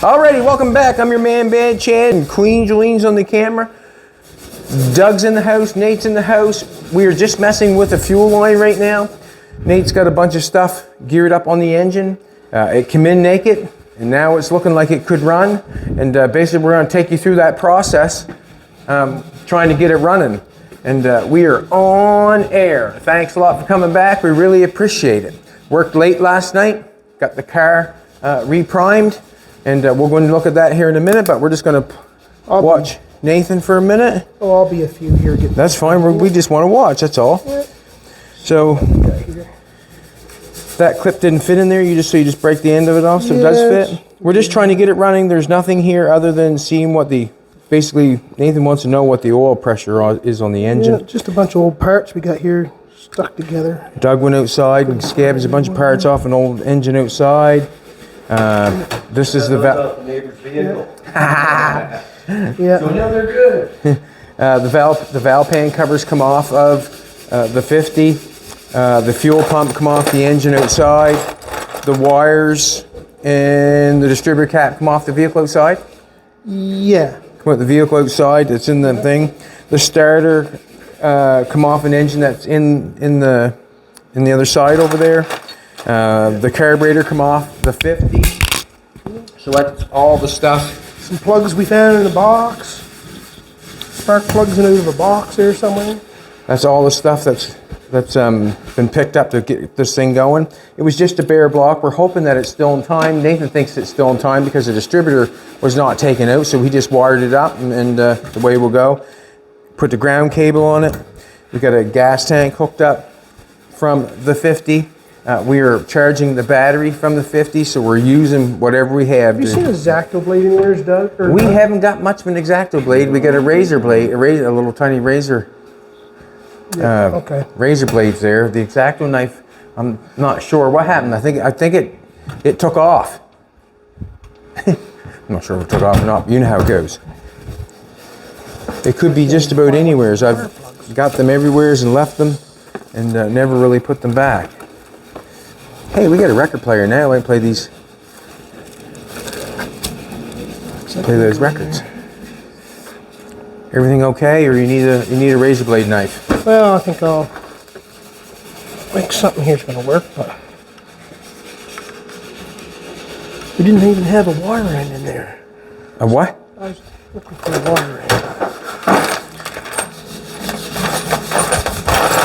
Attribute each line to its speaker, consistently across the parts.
Speaker 1: Alrighty, welcome back. I'm your man, Bad Chad, and Queen Jolene's on the camera. Doug's in the house, Nate's in the house. We are just messing with the fuel line right now. Nate's got a bunch of stuff geared up on the engine. It came in naked, and now it's looking like it could run. And basically, we're going to take you through that process, trying to get it running. And we are on air. Thanks a lot for coming back. We really appreciate it. Worked late last night, got the car reprimed, and we're going to look at that here in a minute, but we're just going to watch Nathan for a minute.
Speaker 2: Oh, I'll be a few here.
Speaker 1: That's fine. We just want to watch, that's all. Yeah. So, that clip didn't fit in there, you just break the end of it off so it does fit. We're just trying to get it running. There's nothing here other than seeing what basically, Nathan wants to know what the oil pressure is on the engine.
Speaker 2: Yeah, just a bunch of old parts we got here stuck together.
Speaker 1: Doug went outside and scavenged a bunch of parts off an old engine outside. This is the valve.
Speaker 3: Neighbor's vehicle.
Speaker 2: Yeah.
Speaker 3: So now they're good.
Speaker 1: The valve pan covers come off of the 50. The fuel pump come off the engine outside. The wires and the distributor cap come off the vehicle outside.
Speaker 2: Yeah.
Speaker 1: Come out the vehicle outside. That's in the thing. The starter come off an engine that's in the other side over there. The carburetor come off the 50. So that's all the stuff.
Speaker 2: Some plugs we found in the box. Spark plugs in out of a box there somewhere.
Speaker 1: That's all the stuff that's been picked up to get this thing going. It was just a bare block. We're hoping that it's still in time. Nathan thinks it's still in time because the distributor was not taken out, so he just wired it up and the way we'll go. Put the ground cable on it. We got a gas tank hooked up from the 50. We are charging the battery from the 50, so we're using whatever we have.
Speaker 2: Have you seen a X-Acto blade anywhere, Doug?
Speaker 1: We haven't got much of an X-Acto blade. We got a razor blade, a little tiny razor. Razor blades there. The X-Acto knife, I'm not sure what happened. I think it took off. I'm not sure if it took off or not, but you know how it goes. It could be just about anywhere. So I've got them everywhere and left them and never really put them back. Hey, we got a record player now. I play those records. Everything okay, or you need a razor blade knife?
Speaker 2: Well, I think something here's going to work, but we didn't even have a wire end in there.
Speaker 1: A what?
Speaker 2: I was looking for a wire end.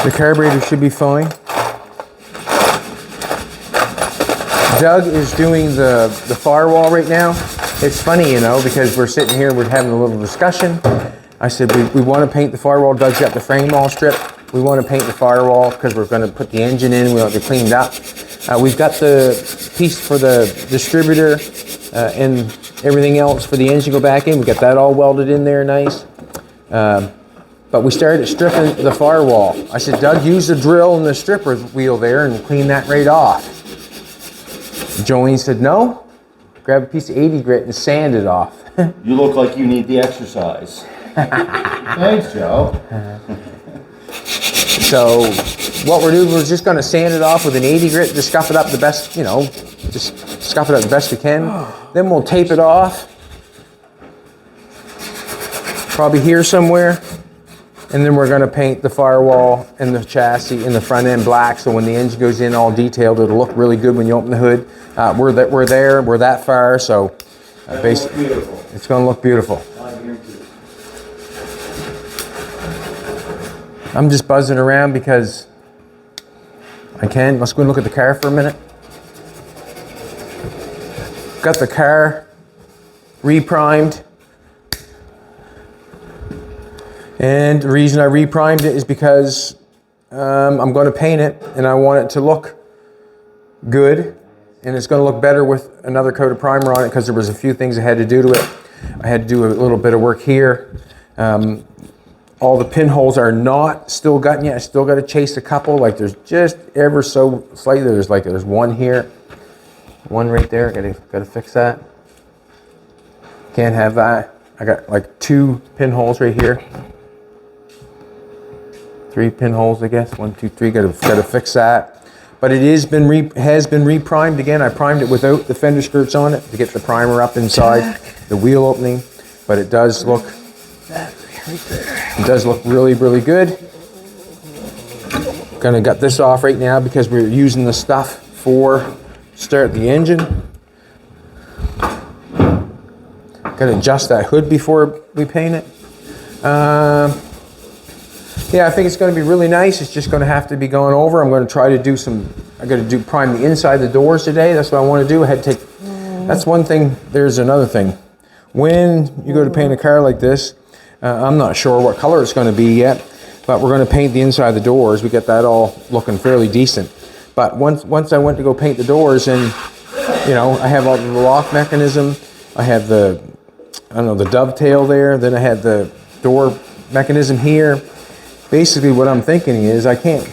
Speaker 1: The carburetor should be fine. Doug is doing the firewall right now. It's funny, because we're sitting here, we're having a little discussion. I said, we want to paint the firewall. Doug's got the frame all stripped. We want to paint the firewall because we're going to put the engine in. We want it cleaned up. We've got the piece for the distributor and everything else for the engine to go back in. We got that all welded in there nice. But we started stripping the firewall. I said, Doug, use the drill and the stripper wheel there and clean that right off. Jolene said, no, grab a piece of 80 grit and sand it off.
Speaker 3: You look like you need the exercise. Thanks, Joe.
Speaker 1: So what we're doing, we're just going to sand it off with an 80 grit to scuff it up the best, just scuff it up the best we can. Then we'll tape it off. Probably here somewhere. And then we're going to paint the firewall and the chassis and the front end black, so when the engine goes in all detailed, it'll look really good when you open the hood. We're that far, so basically it's going to look beautiful. I'm just buzzing around because I can. Let's go and look at the car for a minute. Got the car reprimed. And the reason I reprimed it is because I'm going to paint it and I want it to look good, and it's going to look better with another coat of primer on it because there was a few things I had to do to it. I had to do a little bit of work here. All the pinholes are not still gotten yet. I still got to chase a couple. Like there's just ever so slightly. There's one here, one right there. Got to fix that. Can't have that. I got like 2 pinholes right here. 3 pinholes, I guess. 1, 2, 3. Got to fix that. but it has been re-primed again. I primed it without the fender skirts on it to get the primer up inside the wheel opening, but it does look really, really good. Gonna get this off right now because we're using the stuff for start the engine. Gotta adjust that hood before we paint it. Yeah, I think it's going to be really nice. It's just going to have to be going over. I'm going to try to do prime the inside the doors today. That's what I want to do. That's one thing. There's another thing. When you go to paint a car like this, I'm not sure what color it's going to be yet, but we're going to paint the inside the doors. We get that all looking fairly decent. But once I went to go paint the doors, and you know, I have all the lock mechanism. I have the dovetail there. Then I had the door mechanism here. Basically, what I'm thinking is I can't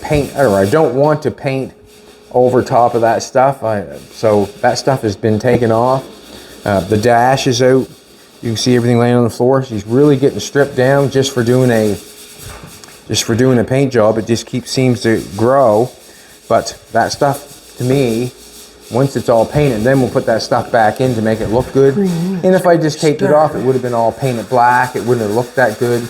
Speaker 1: paint, or I don't want to paint over top of that stuff. So that stuff has been taken off. The dash is out. You can see everything laying on the floor. She's really getting stripped down just for doing a paint job. It just seems to grow. But that stuff, to me, once it's all painted, then we'll put that stuff back in to make it look good. And if I just taped it off, it would have been all painted black. It wouldn't have looked that good.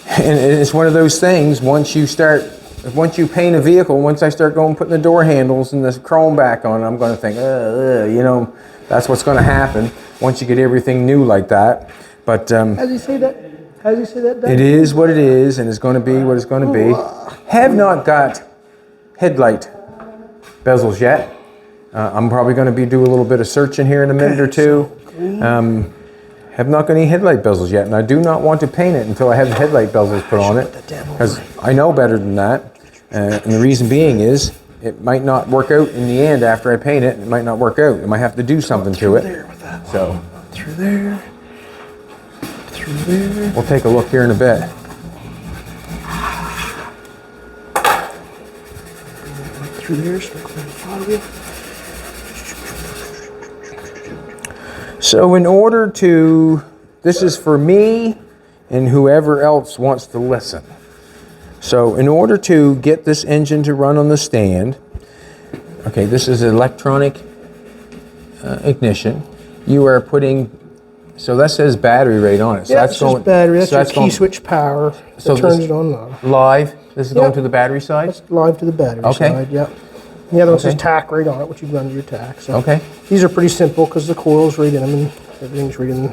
Speaker 1: And it's one of those things, once you paint a vehicle, once I start putting the door handles and the chrome back on, I'm going to think, you know, that's what's going to happen once you get everything new like that. But
Speaker 2: How's he say that?
Speaker 1: It is what it is, and it's going to be what it's going to be. Have not got headlight bezels yet. I'm probably going to do a little bit of searching here in a minute or two. Have not got any headlight bezels yet, and I do not want to paint it until I have the headlight bezels put on it, because I know better than that. And the reason being is it might not work out in the end after I paint it. It might not work out. I might have to do something to it. So
Speaker 2: through there.
Speaker 1: We'll take a look here in a bit.
Speaker 2: Through there, so
Speaker 1: So in order to, this is for me and whoever else wants to listen. So in order to get this engine to run on the stand, okay, this is electronic ignition. You are putting, so that says battery right on it. So
Speaker 2: that's just battery. That's your key switch power that turns it on and off.
Speaker 1: Live. This is going to the battery side?
Speaker 2: That's live to the battery side, yep. The other one says tack right on it, which you run to your tack. So these are pretty simple because the coil's right in them and everything's right in the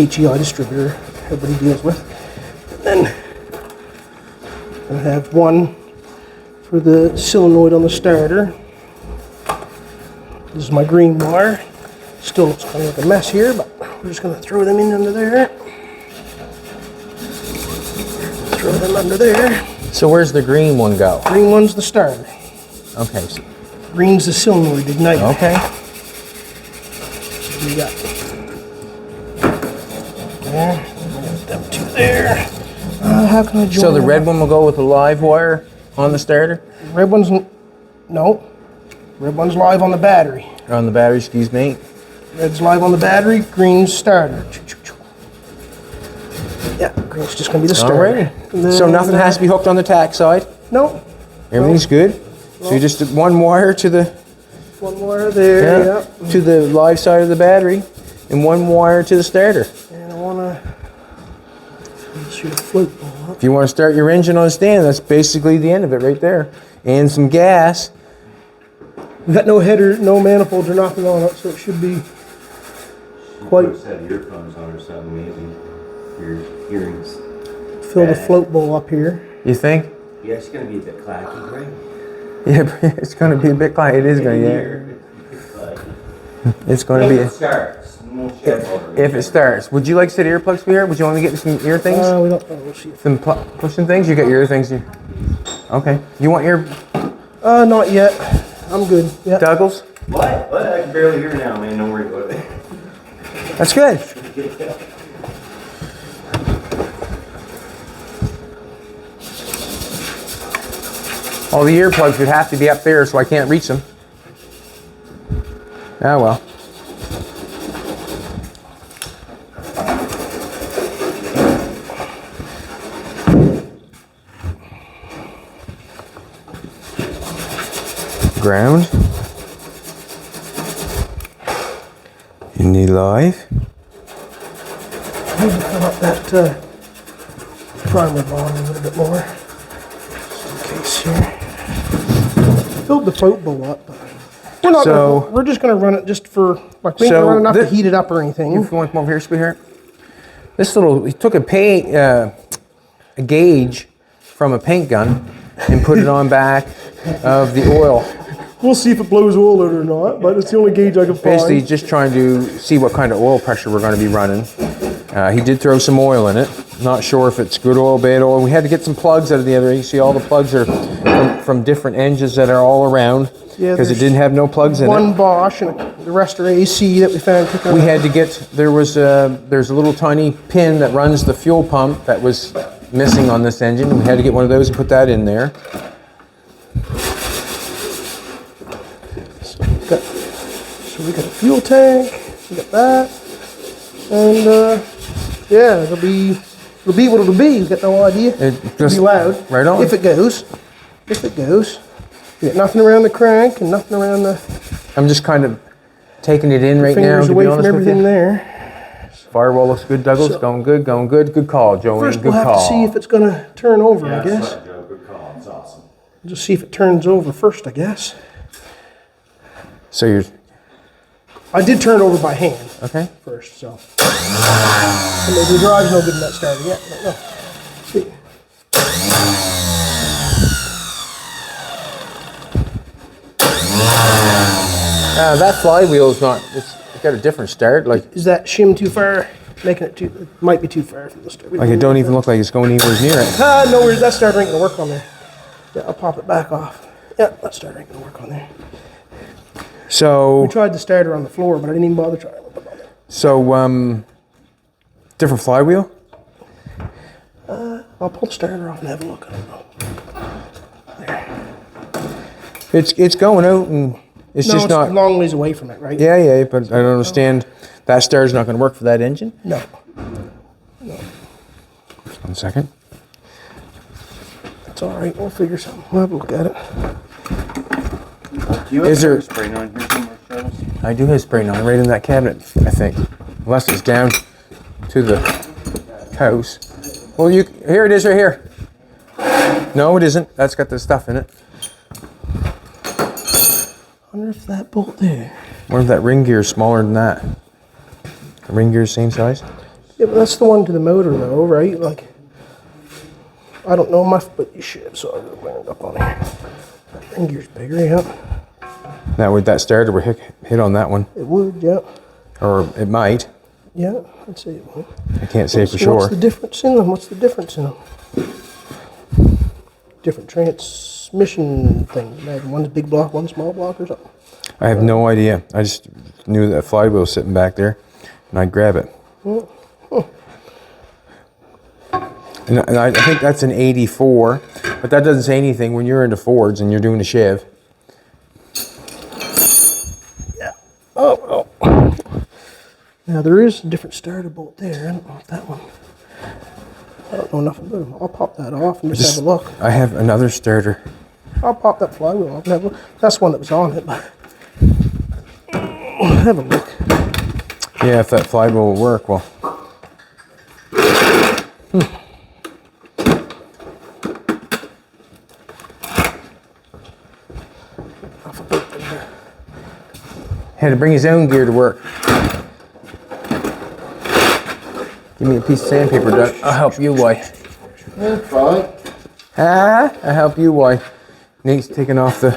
Speaker 2: HEI distributor everybody deals with. And then I have one for the solenoid on the starter. This is my green wire. Still looks kind of like a mess here, but we're just going to throw them in under there. Throw them under there.
Speaker 1: So where's the green one go?
Speaker 2: Green one's the starter.
Speaker 1: Okay. So
Speaker 2: green's the solenoid igniter.
Speaker 1: Okay.
Speaker 2: So we got there. Them two there. How can I join?
Speaker 1: So the red one will go with the live wire on the starter?
Speaker 2: Red one's no. Red one's live on the battery.
Speaker 1: On the battery, excuse me.
Speaker 2: Red's live on the battery. Green's starter. Yeah, green's just gonna be the starter.
Speaker 1: Alrighty. So nothing has to be hooked on the tack side?
Speaker 2: No.
Speaker 1: Everything's good? So you just did one wire to the...
Speaker 2: One wire there,
Speaker 1: yeah. To the live side of the battery, and one wire to the starter.
Speaker 2: And I wanna shoot a float ball up.
Speaker 1: If you want to start your engine on a stand, that's basically the end of it right there. And some gas.
Speaker 2: We got no header, no manifolds or nothing on it, so it should be quite...
Speaker 3: Put a set of earphones on or something, maybe. Your hearing's
Speaker 2: fill the float bowl up here.
Speaker 1: You think?
Speaker 3: Yeah, it's going to be a bit clacky, right?
Speaker 1: Yeah, it's going to be a bit clacky. It is going to, yeah. It's going to be...
Speaker 3: If it starts.
Speaker 1: If it starts. Would you like to set earplugs for here? Would you want me to get some ear things?
Speaker 2: We don't... we'll see.
Speaker 1: Some pushing things? You got your ear things here. Okay. You want your...
Speaker 2: not yet. I'm good. Yeah.
Speaker 1: Douglas?
Speaker 3: What? I can barely hear now, man. Don't worry about it.
Speaker 1: That's good. All the earplugs would have to be up there, so I can't reach them. Ah, well. ground. In the live.
Speaker 2: I need to fill up that primer bond a little bit more. Just in case here. Filled the float bowl up. We're not gonna, we're just going to run it just for, like, we ain't gonna run enough to heat it up or anything.
Speaker 1: You want to come over here, sweetheart? This little, he took a gauge from a paint gun and put it on back of the oil.
Speaker 2: We'll see if it blows oil out or not, but it's the only gauge I can find.
Speaker 1: Basically, just trying to see what kind of oil pressure we're going to be running. He did throw some oil in it. Not sure if it's good oil, bad oil. We had to get some plugs out of the other. You see all the plugs are from different engines that are all around. Yeah, because it didn't have no plugs in it.
Speaker 2: One Bosch and the rest are AC that we found.
Speaker 1: We had to get, there's a little tiny pin that runs the fuel pump that was missing on this engine. We had to get one of those and put that in there.
Speaker 2: So we got a fuel tank, we got that, and yeah, it'll be what it'll be. You got no idea. It'll be loud.
Speaker 1: Right on.
Speaker 2: If it goes. You got nothing around the crank and nothing around the.
Speaker 1: I'm just kind of taking it in right now.
Speaker 2: Fingers away from everything there.
Speaker 1: Firewall looks good, Douglas. So, going good. Good call, Joey.
Speaker 2: First,
Speaker 1: good
Speaker 2: we'll have to see if it's going to turn over, I guess.
Speaker 3: Right, Joe. Good call. It's awesome.
Speaker 2: Just see if it turns over first, I guess.
Speaker 1: So you're.
Speaker 2: I did turn it over by hand.
Speaker 1: Okay.
Speaker 2: First, so. And maybe the drive's no good in that starter yet, but no. See.
Speaker 1: That flywheel's not. It's got a different start. Like.
Speaker 2: Is that shim too far? Making it too. It might be too far from the start.
Speaker 1: Like it don't even look like it's going anywhere near it.
Speaker 2: No, that starter ain't gonna work on there. Yeah, I'll pop it back off. Yeah, that starter ain't gonna work on there.
Speaker 1: So.
Speaker 2: We tried the starter on the floor, but I didn't even bother trying to put it on there.
Speaker 1: So different flywheel.
Speaker 2: I'll pull the starter off and have a look. I don't know. There.
Speaker 1: It's going out and. It's just not
Speaker 2: a long ways away from it, right?
Speaker 1: Yeah, but I don't understand. That starter's not going to work for that engine?
Speaker 2: No.
Speaker 1: Just 1 second.
Speaker 2: It's all right. We'll figure something. We'll have a look at
Speaker 3: Do
Speaker 2: it.
Speaker 3: you have a spray on here somewhere, Travis?
Speaker 1: I do have spray on right in that cabinet, I think. Unless it's down to the house. Well, here it is right here. No, it isn't. That's got the stuff in it.
Speaker 2: I wonder if that bolt there.
Speaker 1: I wonder if that ring gear is smaller than that. The ring gear is same size?
Speaker 2: Yeah, but that's the one to the motor though, right? Like, I don't know much, but you should, so I'll bring it up on here. That ring gear's bigger, yeah.
Speaker 1: Now would that starter would hit on that one?
Speaker 2: It would, yeah.
Speaker 1: Or it might.
Speaker 2: Yeah, I'd say it would.
Speaker 1: I can't say for sure.
Speaker 2: What's the difference in them? Different transmission things. Imagine one's big block, one's small block or something.
Speaker 1: I have no idea. I just knew that flywheel was sitting back there, and I'd grab it. And I think that's an 84, but that doesn't say anything when you're into Fords and you're doing a Chev.
Speaker 2: Yeah. Oh, well. Now there is a different starter bolt there. I don't know if that one. I don't know enough about them. I'll pop that off and just have a look.
Speaker 1: I have another starter.
Speaker 2: I'll pop that flywheel off and have a look. That's one that was on it, but have a look.
Speaker 1: Yeah, if that flywheel will work, well. Had to bring his own gear to work. Give me a piece of sandpaper, Doug. I'll help you, why?
Speaker 3: That's fine.
Speaker 1: I'll help you, why? Nate's taking off the...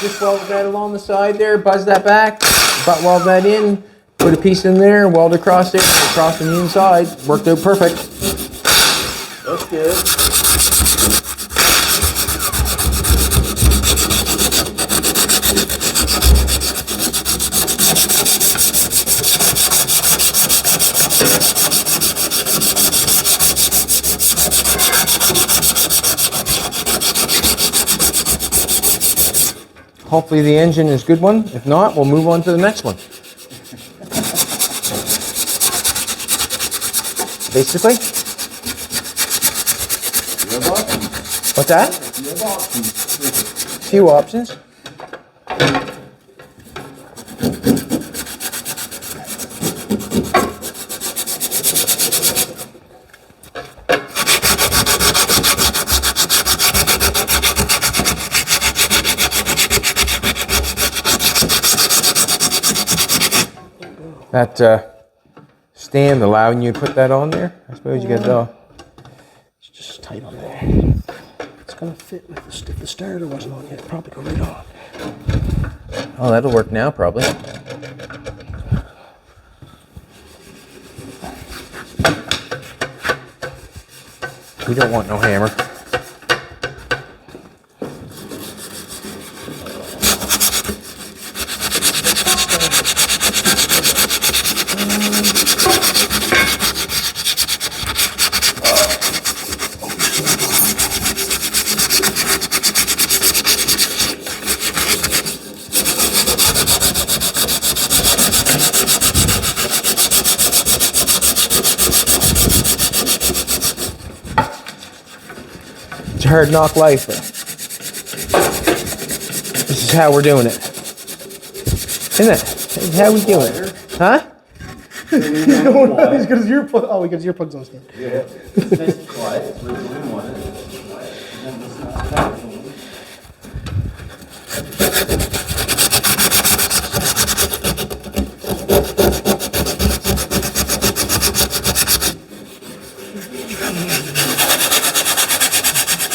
Speaker 1: Just weld that along the side there, buzz that back, butt weld that in, put a piece in there, weld across it, across on the inside. Worked out perfect.
Speaker 3: That's good.
Speaker 1: Hopefully the engine is a good one. If not, we'll move on to the next one. Basically. What's that? Few options. That stand allowing you to put that on there? I suppose you got it all.
Speaker 2: It's just tight on there. It's gonna fit with the, if the starter wasn't on yet, probably go right on.
Speaker 1: Oh, that'll work now probably. We don't want no hammer. It's a hard knock life. This is how we're doing it. Isn't it? This is how we do it. Huh?
Speaker 2: He's got his earplugs. Oh, he got his earplugs on stand.
Speaker 3: Yeah. It's nice and quiet. It's what we wanted.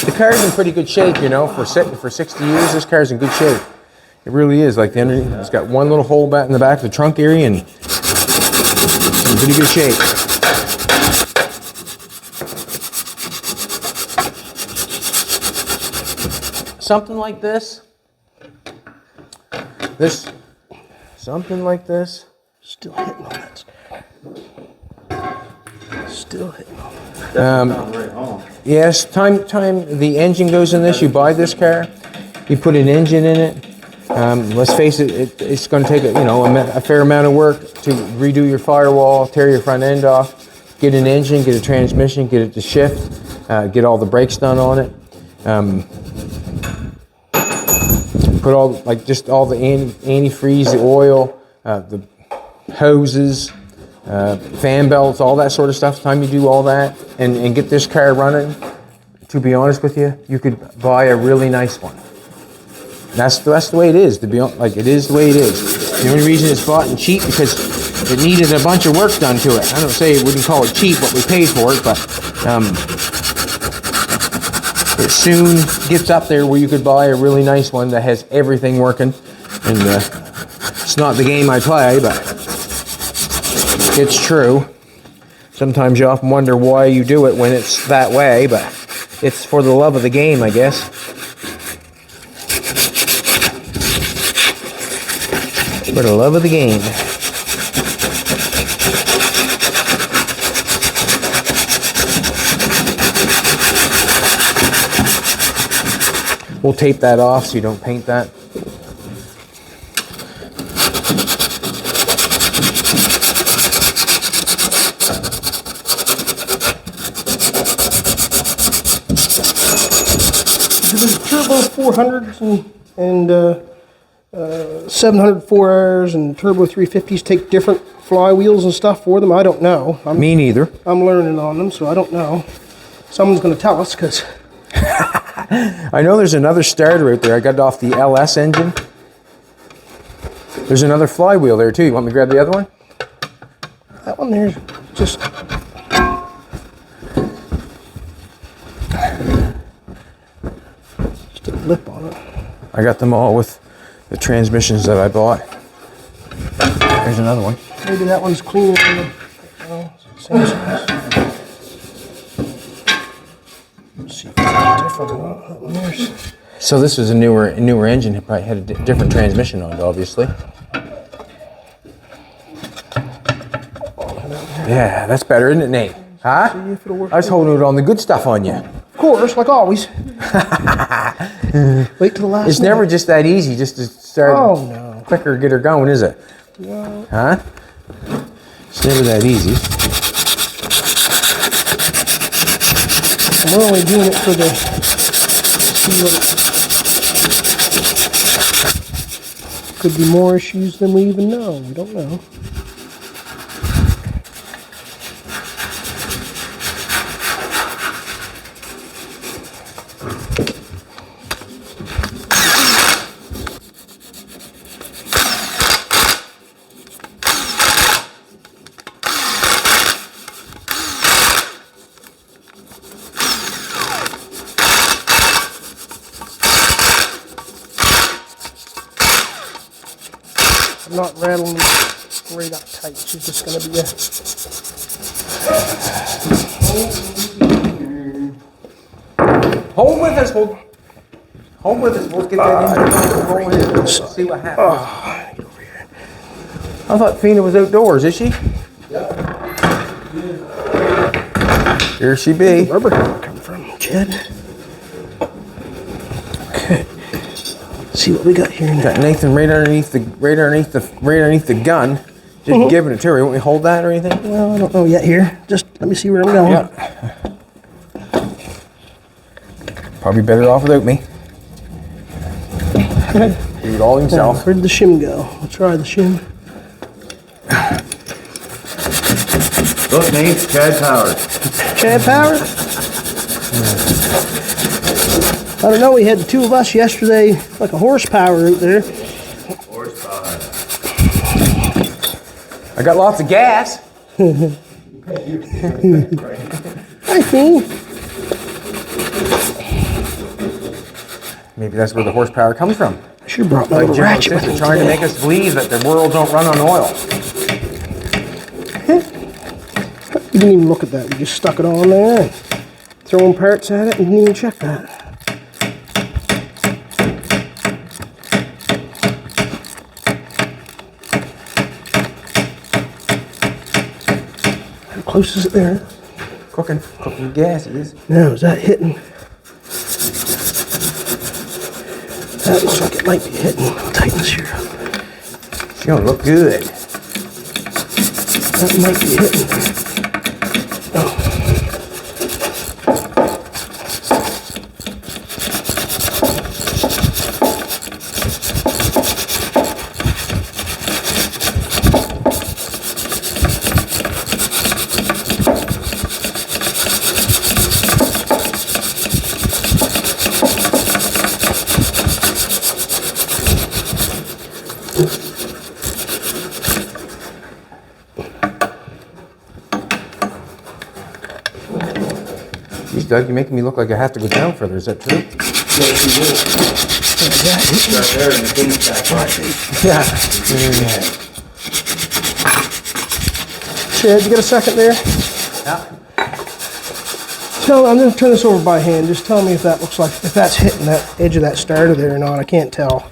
Speaker 1: The car's in pretty good shape, you know, for sitting for 60 years. This car's in good shape. It really is. Like the under, it's got one little hole back in the back of the trunk area, and it's in pretty good shape. Something like this. Something like this.
Speaker 2: Still hitting on that. Still hitting on that.
Speaker 1: Yes, time the engine goes in this, you buy this car, you put an engine in it. Let's face it, it's going to take a fair amount of work to redo your firewall, tear your front end off, get an engine, get a transmission, get it to shift, get all the brakes done on it. Put all all the antifreeze, the oil, the hoses, fan belts, all that sort of stuff. Time you do all that and get this car running, to be honest with you, you could buy a really nice one. That's the way it is. To be like, it is the way it is. The only reason it's bought and cheap because it needed a bunch of work done to it. I don't say it wouldn't call it cheap what we paid for it, but it soon gets up there where you could buy a really nice one that has everything working. And it's not the game I play, but it's true. Sometimes you often wonder why you do it when it's that way, but it's for the love of the game, I guess. For the love of the game. We'll tape that off so you don't paint that.
Speaker 2: The turbo 400s and 700 4Rs and turbo 350s take different flywheels and stuff for them. I don't know.
Speaker 1: Me neither.
Speaker 2: I'm learning on them, so I don't know. Someone's going to tell us, because
Speaker 1: I know there's another starter out there. I got it off the LS engine. There's another flywheel there too. You want me to grab the other one?
Speaker 2: that one there's just a lip on it.
Speaker 1: I got them all with the transmissions that I bought. There's another one.
Speaker 2: Maybe that one's cleaner than the same size. Let's see if it's different or not. That one there's.
Speaker 1: So this is a newer engine. It probably had a different transmission on it, obviously. Yeah, that's better, isn't it, Nate? Huh?
Speaker 2: See if it'll work.
Speaker 1: I was holding it on the good stuff on you.
Speaker 2: Of course, like always. Wait till the last
Speaker 1: It's
Speaker 2: minute.
Speaker 1: never just that easy just to start
Speaker 2: Oh, no.
Speaker 1: quicker, get her going, is it?
Speaker 2: No.
Speaker 1: Huh? It's never that easy.
Speaker 2: We're only doing it for the... See what... Could be more issues than we even know. We don't know. I'm not rattling these right up tight. She's just going to be a...
Speaker 1: Hold with us, hold with us. We'll get that engine rolling and we'll see what happens.
Speaker 2: Get over here.
Speaker 1: I thought Fina was outdoors, is she?
Speaker 3: Yep.
Speaker 1: Here she be.
Speaker 2: Rubber come from, Chad. Okay. See what we got here now.
Speaker 1: Got Nathan right underneath the gun. Just giving it to her. You want me to hold that or anything?
Speaker 2: Well, I don't know yet here. Just let me see where I'm going.
Speaker 1: Yeah. Probably better off without me. Do it all himself.
Speaker 2: Where did the shim go? We'll try the shim.
Speaker 3: Look, Nate, Chad Powers.
Speaker 2: Chad Power? I don't know, we had the two of us yesterday, like a horsepower out there.
Speaker 3: Horsepower.
Speaker 1: I got lots of gas.
Speaker 2: Hi, Fee.
Speaker 1: Maybe that's where the horsepower comes from.
Speaker 2: I should have brought my little
Speaker 1: Jim and
Speaker 2: ratchet with
Speaker 1: Sister
Speaker 2: me
Speaker 1: trying to
Speaker 2: today.
Speaker 1: make us believe that the world don't run on oil.
Speaker 2: You didn't even look at that. You just stuck it on there and throwing parts at it and didn't even check that. How close is it there?
Speaker 1: Cooking gas it is.
Speaker 2: Now, is that hitting? That looks like it might be hitting. I'll tighten this here up.
Speaker 1: She don't look good.
Speaker 2: That might be hitting. Oh.
Speaker 1: Geez, Doug, you're making me look like I have to go down further. Is that true?
Speaker 3: Yes, you do. Start there and finish that part.
Speaker 1: Yeah.
Speaker 2: Chad, you got a second there?
Speaker 1: Yeah.
Speaker 2: I'm going to turn this over by hand. Just tell me if that looks like, if that's hitting that edge of that starter there or not. I can't tell.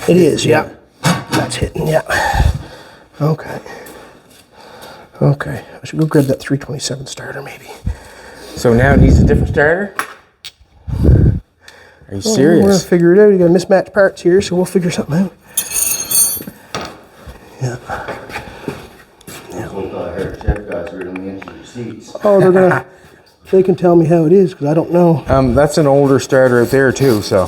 Speaker 2: It is, yeah. That's hitting, yeah. Okay. Okay. I should go grab that 327 starter maybe.
Speaker 1: So now it needs a different starter? Are you
Speaker 2: We're going
Speaker 1: serious?
Speaker 2: to figure it out. You got mismatched parts here, so we'll figure something out. Yeah.
Speaker 3: I heard Chad guys were in the edge of your seats.
Speaker 2: Oh, they're going to, they can tell me how it is because I don't know.
Speaker 1: That's an older starter out there too, so.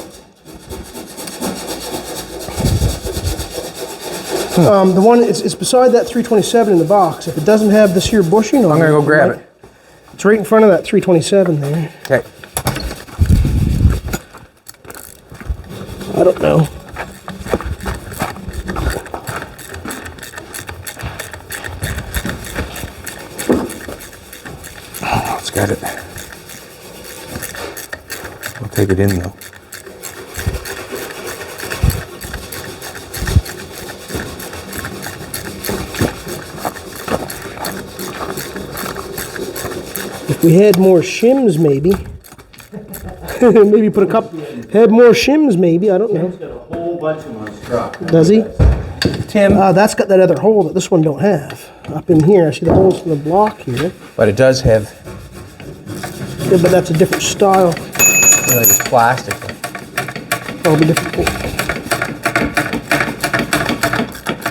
Speaker 2: The one, it's beside that 327 in the box. If it doesn't have this here bushing on
Speaker 1: I'm gonna go grab it.
Speaker 2: It's right in front of that 327 there.
Speaker 1: Okay.
Speaker 2: I don't know.
Speaker 1: Oh, it's got it. I'll take it in though.
Speaker 2: If we had more shims, maybe. Maybe put a couple. Had more shims, maybe. I don't know.
Speaker 3: He's got a whole bunch of them on his truck.
Speaker 2: Does he?
Speaker 1: Tim.
Speaker 2: That's got that other hole that this one don't have. Up in here, I see the holes in the block here.
Speaker 1: But it does have,
Speaker 2: Yeah, but that's a different style.
Speaker 1: like it's plastic.
Speaker 2: That'll be difficult.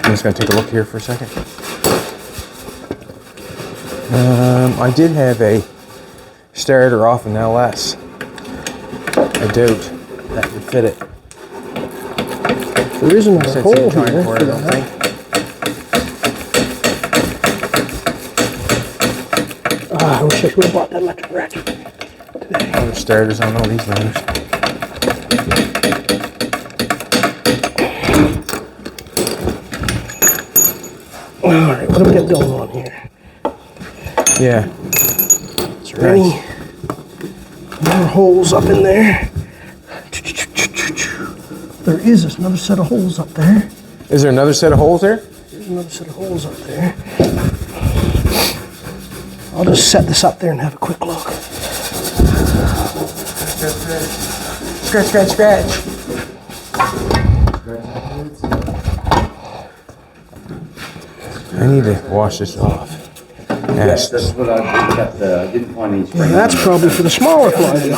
Speaker 1: I'm just going to take a look here for a second. I did have a starter off an LS. I doubt that would fit it.
Speaker 2: There isn't a hole here.
Speaker 1: For it, I don't think.
Speaker 2: I wish I could have bought that electric ratchet today.
Speaker 1: Oh, there's starters on all these motors.
Speaker 2: Alright, what do we got going on here?
Speaker 1: Yeah.
Speaker 2: Is there any more holes up in there? There is another set of holes up there.
Speaker 1: Is there another set of holes there?
Speaker 2: There's another set of holes up there. I'll just set this up there and have a quick look.
Speaker 1: Scratch, scratch, scratch. I need to wash this off.
Speaker 3: Yes, that's what I didn't find any spring.
Speaker 2: That's probably for the smaller flywheel.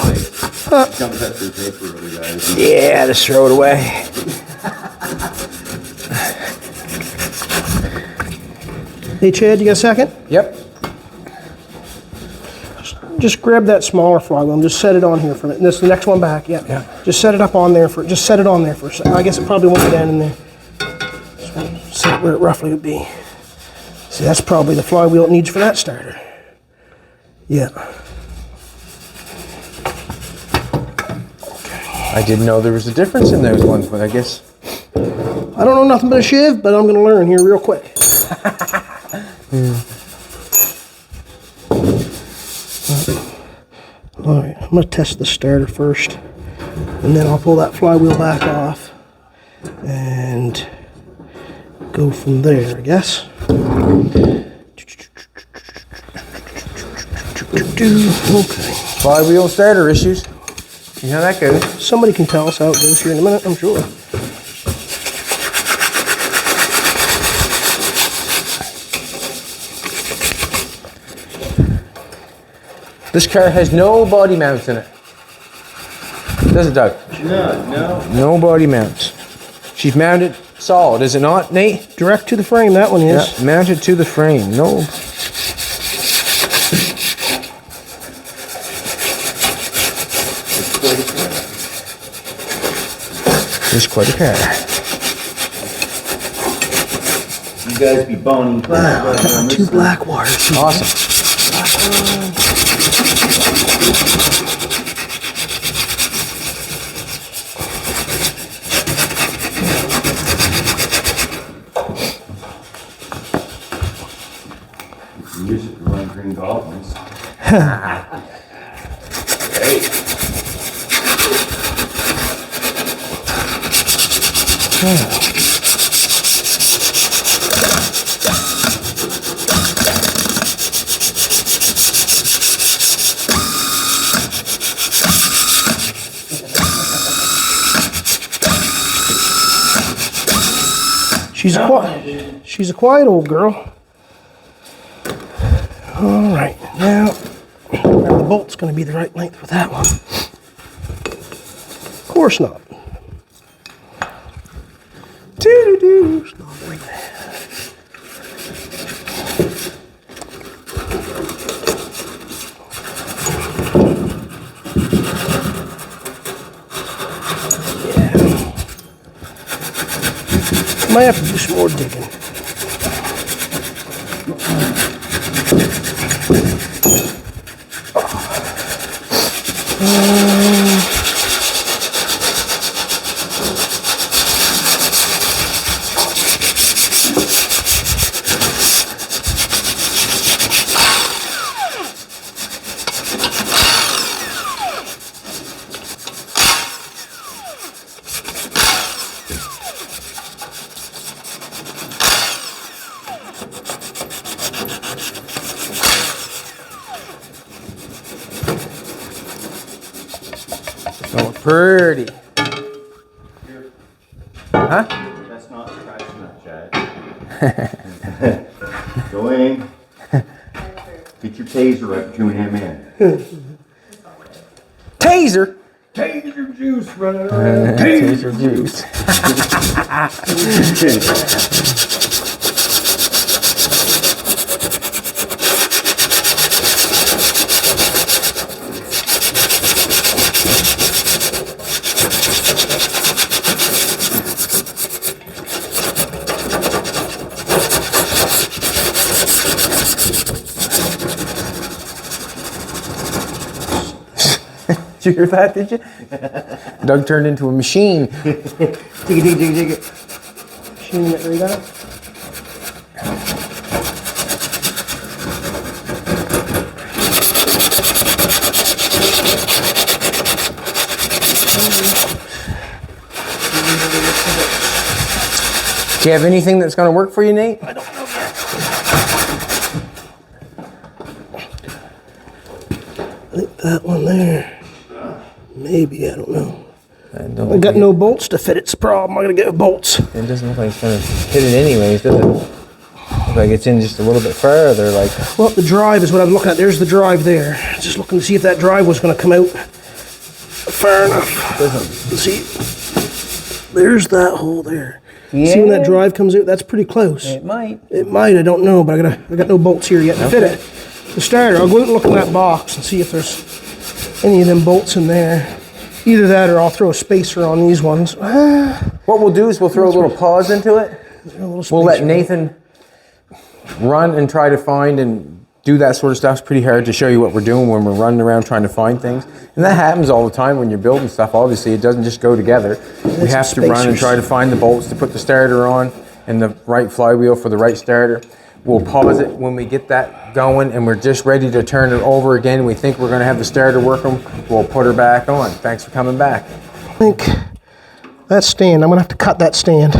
Speaker 3: Jump that through paper over, guys.
Speaker 1: Yeah, just throw it away.
Speaker 2: Hey Chad, you got a second?
Speaker 1: Yep.
Speaker 2: Just grab that smaller flywheel and just set it on here for a minute. This is the next one back, yeah. Just set it up on there just set it on there for a second. I guess it probably won't go down in there. Just want to set it where it roughly would be. See, that's probably the flywheel it needs for that starter. Yeah.
Speaker 1: I didn't know there was a difference in those ones, but I guess.
Speaker 2: I don't know nothing but a shiv, but I'm going to learn here real quick. Alright, I'm going to test the starter first, and then I'll pull that flywheel back off and go from there, I guess. Okay.
Speaker 1: Flywheel starter issues. You know how that goes.
Speaker 2: Somebody can tell us how it goes here in a minute, I'm sure.
Speaker 1: This car has no body mounts in it. Does it, Doug?
Speaker 3: No.
Speaker 1: No body mounts. She's mounted solid, is it not, Nate?
Speaker 2: Direct to the frame, that one is.
Speaker 1: Yeah, mounted to the frame. No. It's quite a car.
Speaker 3: You guys be boning.
Speaker 2: Got two black wires.
Speaker 1: Awesome.
Speaker 3: Use it to run green goblins.
Speaker 2: She's a quiet old girl. All right, now the bolt's going to be the right length with that one. Of course not. Doo-doo-doo. It's not like that. Yeah. Might have to do some more digging.
Speaker 1: Oh, pretty. Huh?
Speaker 3: That's not scratching that, Chad. Go in. Get your taser right between him in.
Speaker 1: Taser?
Speaker 3: Taser juice.
Speaker 2: running around.
Speaker 1: Taste your juice. Did you hear that, did you? Doug turned into a machine.
Speaker 3: Dig it.
Speaker 2: Machine that right up.
Speaker 1: Do you have anything that's going to work for you, Nate?
Speaker 2: I don't know yet. I think that one there. Maybe, I don't know. I got no bolts to fit. It's a problem. I gotta get bolts.
Speaker 1: It doesn't look like it's going to hit it anyways, does it? Looks like it's in just a little bit further, like.
Speaker 2: Well, the drive is what I'm looking at. There's the drive there. Just looking to see if that drive was going to come out far enough.
Speaker 1: Doesn't.
Speaker 2: See, there's that hole there.
Speaker 1: Yeah.
Speaker 2: See when that drive comes out? That's pretty close.
Speaker 1: It might.
Speaker 2: It might. I don't know, but I got no bolts here yet to fit it. The starter. I'll go out and look in that box and see if there's any of them bolts in there. Either that, or I'll throw a spacer on these ones.
Speaker 1: What we'll do is we'll throw a little pause into it. We'll let Nathan run and try to find and do that sort of stuff. It's pretty hard to show you what we're doing when we're running around trying to find things. And that happens all the time when you're building stuff. Obviously, it doesn't just go together. We have to run and try to find the bolts to put the starter on and the right flywheel for the right starter. We'll pause it when we get that going and we're just ready to turn it over again. We think we're going to have the starter working. We'll put her back on. Thanks for coming back.
Speaker 2: I think that stand, I'm going to have to cut that stand.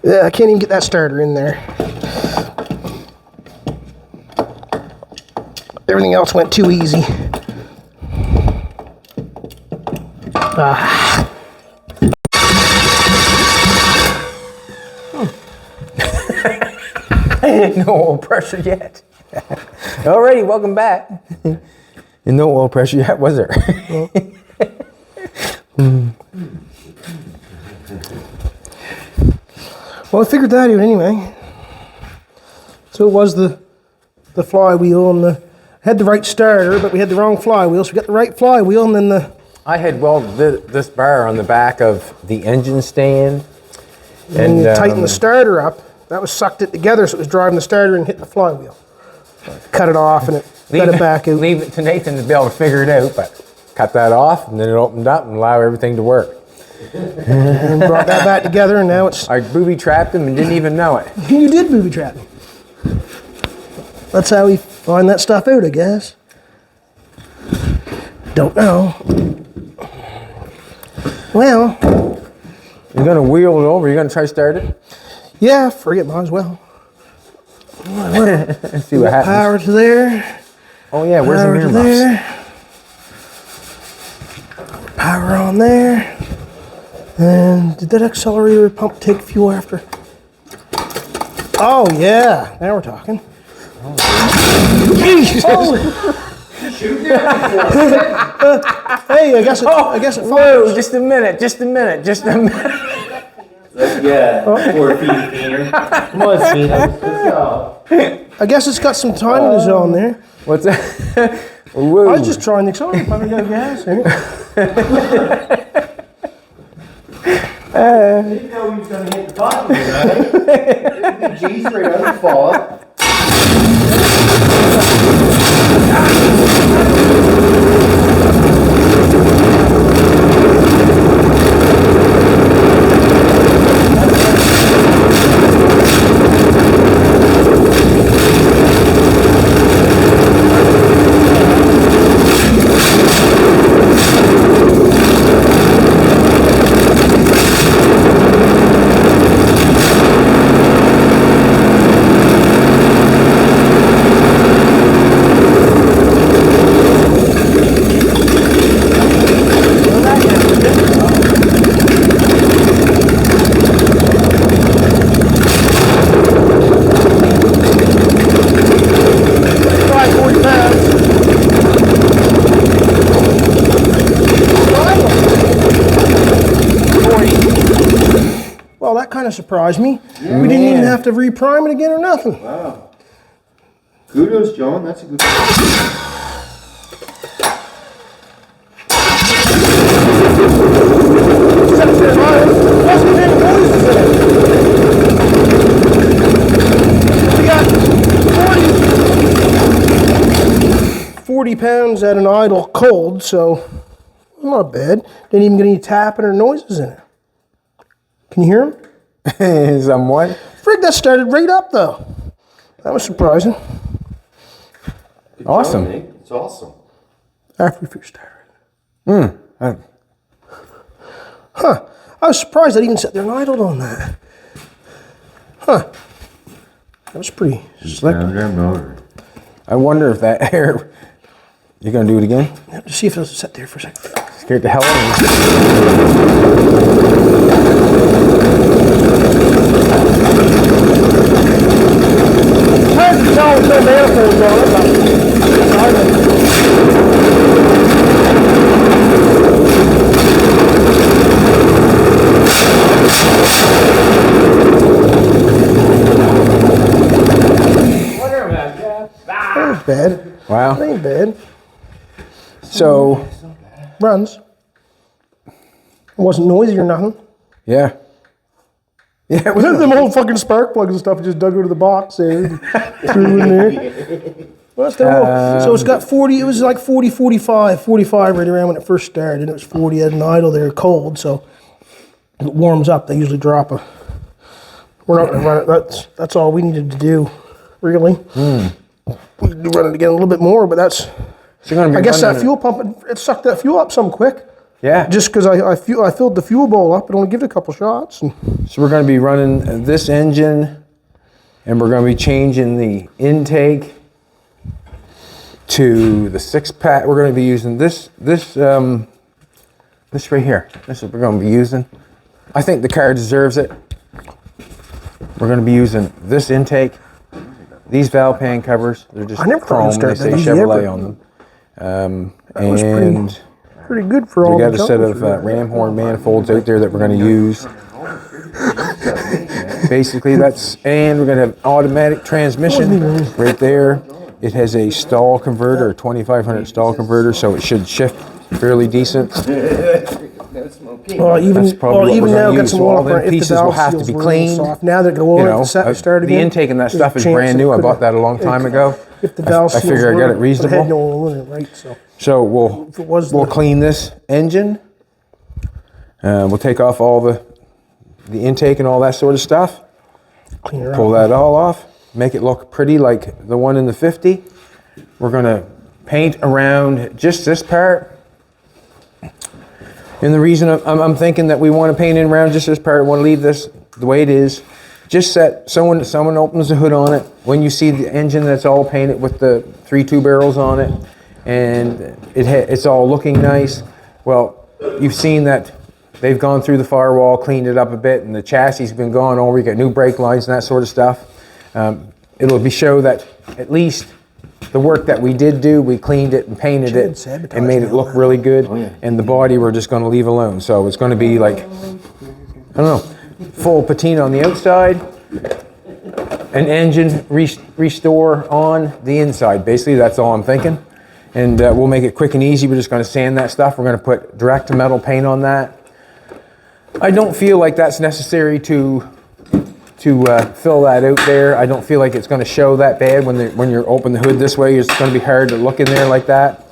Speaker 2: Yeah, I can't even get that starter in there. Everything else went too easy.
Speaker 1: No oil pressure yet. Alrighty, welcome back. And no oil pressure yet, was there?
Speaker 2: Well, I figured that out anyway. So it was the flywheel and had the right starter, but we had the wrong flywheel. So we got the right flywheel, and then
Speaker 1: I had welded this bar on the back of the engine stand.
Speaker 2: And tighten the starter up. That was sucked it together, so it was driving the starter and hitting the flywheel. So I cut it off and it got it back out.
Speaker 1: Leave it to Nathan to be able to figure it out, but cut that off and then it opened up and allowed everything to work.
Speaker 2: And brought that back together, and now it's...
Speaker 1: I booby trapped him and didn't even know it.
Speaker 2: You did booby trap me. That's how we find that stuff out, I guess. Don't know. Well...
Speaker 1: You're going to wheel it over? You're going to try to start it?
Speaker 2: Yeah, free it, might as well.
Speaker 1: Let's see what happens.
Speaker 2: Power to there.
Speaker 1: Oh yeah, where's the mirror muffs?
Speaker 2: Power on there. And did that accelerator pump take fuel after? Oh yeah, now we're talking. Hey, I guess it
Speaker 1: Whoa, just a minute.
Speaker 3: Yeah, 4 feet cleaner. Come on, Cena. Let's go.
Speaker 2: I guess it's got some timing zone there.
Speaker 1: What's that? Whoa.
Speaker 2: I was just trying the accelerator. Probably got gas in it.
Speaker 3: I didn't know he was going to hit the button, right? The G's right on the fall.
Speaker 2: Well, that kind of surprised me. Yeah, we didn't even have to reprime it again or nothing.
Speaker 3: Wow. Kudos, John. That's a good one. We got 40 pounds at an idle cold, so not bad. Didn't even get any tapping or noises in it. Can you hear them?
Speaker 1: Somewhat.
Speaker 2: Frig, that started right up though. That was surprising.
Speaker 3: Good
Speaker 1: awesome.
Speaker 3: job, Nick. It's awesome.
Speaker 2: After we first started. Huh. I was surprised I even sat there and idled on that. Huh. That was pretty slick.
Speaker 3: Their motor.
Speaker 1: I wonder if that air. You gonna do it again?
Speaker 2: Yeah, just see if it'll sit there for a second.
Speaker 1: Scared the hell out of me.
Speaker 2: Hard to tell with no manifolds on it, but it's hard to... That ain't bad.
Speaker 1: Wow.
Speaker 2: That ain't bad.
Speaker 1: So,
Speaker 2: Runs. It wasn't noisy or nothing.
Speaker 1: yeah. Yeah, it was
Speaker 2: Them old fucking spark plugs and stuff, just dug out of the box there and threw in there. Well, that's their so it's got 40, it was like 40, 45 right around when it first started. And it was 40 at an idle, they're cold, so it warms up. They usually drop a, we're not gonna run it, that's all we needed to do, really. We can run it again a little bit more, but that's,
Speaker 1: So you're gonna be
Speaker 2: I guess that
Speaker 1: running
Speaker 2: fuel pump, it sucked that fuel up some quick.
Speaker 1: Yeah.
Speaker 2: Just because I filled the fuel bowl up, it only gave it a couple shots. And
Speaker 1: So we're going to be running this engine, and we're going to be changing the intake to the 6-pack. We're going to be using this right here. This is what we're going to be using. I think the car deserves it. We're going to be using this intake. These valve pan covers, they're just
Speaker 2: I never
Speaker 1: chrome.
Speaker 2: thought
Speaker 1: They
Speaker 2: it
Speaker 1: say
Speaker 2: was
Speaker 1: Chevrolet
Speaker 2: ever.
Speaker 1: on them.
Speaker 2: That was pretty good for all
Speaker 1: We
Speaker 2: the
Speaker 1: got a set of
Speaker 2: jumpers.
Speaker 1: ram horn manifolds out there that we're going to use. Basically, and we're going to have automatic transmission right there. It has a stall converter, a 2500 stall converter, so it should shift fairly decent.
Speaker 2: Well, even
Speaker 1: That's probably what
Speaker 2: even
Speaker 1: we're
Speaker 2: now,
Speaker 1: gonna
Speaker 2: get
Speaker 1: use.
Speaker 2: some
Speaker 1: So
Speaker 2: oil
Speaker 1: all
Speaker 2: up
Speaker 1: them
Speaker 2: there. If the
Speaker 1: pieces will
Speaker 2: valve
Speaker 1: have to
Speaker 2: seals
Speaker 1: be
Speaker 2: were
Speaker 1: cleaned.
Speaker 2: soft. Now they're going
Speaker 1: You
Speaker 2: to
Speaker 1: know,
Speaker 2: start again.
Speaker 1: the intake and that
Speaker 2: There's
Speaker 1: stuff
Speaker 2: a
Speaker 1: is
Speaker 2: chance
Speaker 1: brand
Speaker 2: it
Speaker 1: new. I
Speaker 2: could
Speaker 1: bought that a long time ago.
Speaker 2: If the valve
Speaker 1: I
Speaker 2: seals
Speaker 1: figure I got it
Speaker 2: were, but
Speaker 1: reasonable.
Speaker 2: It had no oil in it, right?
Speaker 1: So
Speaker 2: If it was
Speaker 1: we'll
Speaker 2: the-
Speaker 1: clean this engine. We'll take off all the intake and all that sort of stuff.
Speaker 2: Clean her
Speaker 1: Pull
Speaker 2: up.
Speaker 1: that all off. Make it look pretty like the one in the 50. We're going to paint around just this part. And the reason I'm thinking that we want to paint in around just this part, I want to leave this the way it is. Just set, someone opens the hood on it. When you see the engine that's all painted with the 3 2 barrels on it, and it's all looking nice. Well, you've seen that they've gone through the firewall, cleaned it up a bit, and the chassis has been gone over. You got new brake lines and that sort of stuff. It'll show that at least the work that we did do, we cleaned it and painted it and made it look really good. And the body we're just going to leave alone. So it's going to be like, I don't know, full patina on the outside, an engine restore on the inside. Basically, that's all I'm thinking. And we'll make it quick and easy. We're just going to sand that stuff. We're going to put direct to metal paint on that. I don't feel like that's necessary to fill that out there. I don't feel like it's going to show that bad when you open the hood this way. It's going to be hard to look in there like that.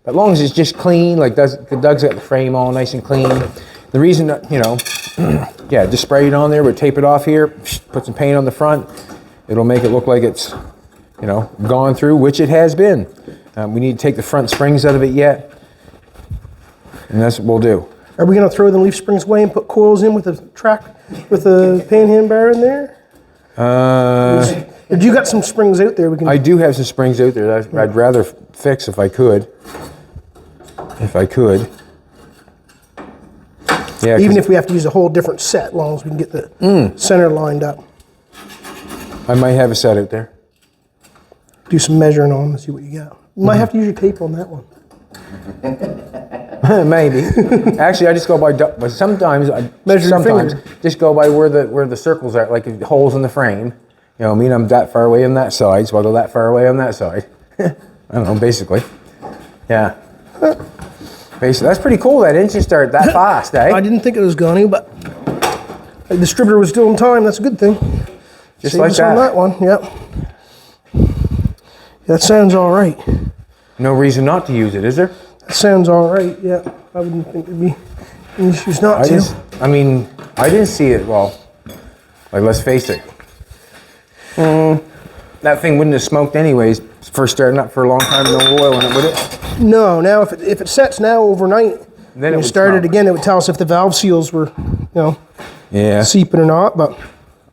Speaker 1: But as long as it's just clean, like Doug's got the frame all nice and clean. The reason that, yeah, just spray it on there. We'll tape it off here, put some paint on the front. It'll make it look like it's, gone through, which it has been. We need to take the front springs out of it yet, and that's what we'll do.
Speaker 2: Are we going to throw the leaf springs away and put coils in with a panhand bar in there? Or do you got some springs out there?
Speaker 1: I do have some springs out there that I'd rather fix if I could. Yeah.
Speaker 2: Even if we have to use a whole different set, as long as we can get the center lined up.
Speaker 1: I might have a set out there.
Speaker 2: Do some measuring on them and see what you got. You might have to use your tape on that one.
Speaker 1: Maybe. Actually, I just go by, but sometimes I
Speaker 2: Measure your finger.
Speaker 1: just go by where the circles are, like holes in the frame. You know, I mean, I'm that far away on that side, so I'll go that far away on that side. I don't know, basically. Yeah. Basically, that's pretty cool. That engine started that fast, eh?
Speaker 2: I didn't think it was going to, but the distributor was still in time. That's a good thing.
Speaker 1: Just
Speaker 2: Saved
Speaker 1: like
Speaker 2: us
Speaker 1: that.
Speaker 2: on that one. Yep. That sounds all right.
Speaker 1: No reason not to use it, is there?
Speaker 2: That sounds all right. Yeah. I wouldn't think there'd be any issues not to.
Speaker 1: I didn't see it. Well, like, let's face it. That thing wouldn't have smoked anyways. First starting up for a long time, no oil in it, would it?
Speaker 2: No. Now, if it sets now overnight,
Speaker 1: Then
Speaker 2: and you start it again, it would tell us if the valve seals were,
Speaker 1: Yeah.
Speaker 2: seeping or not. But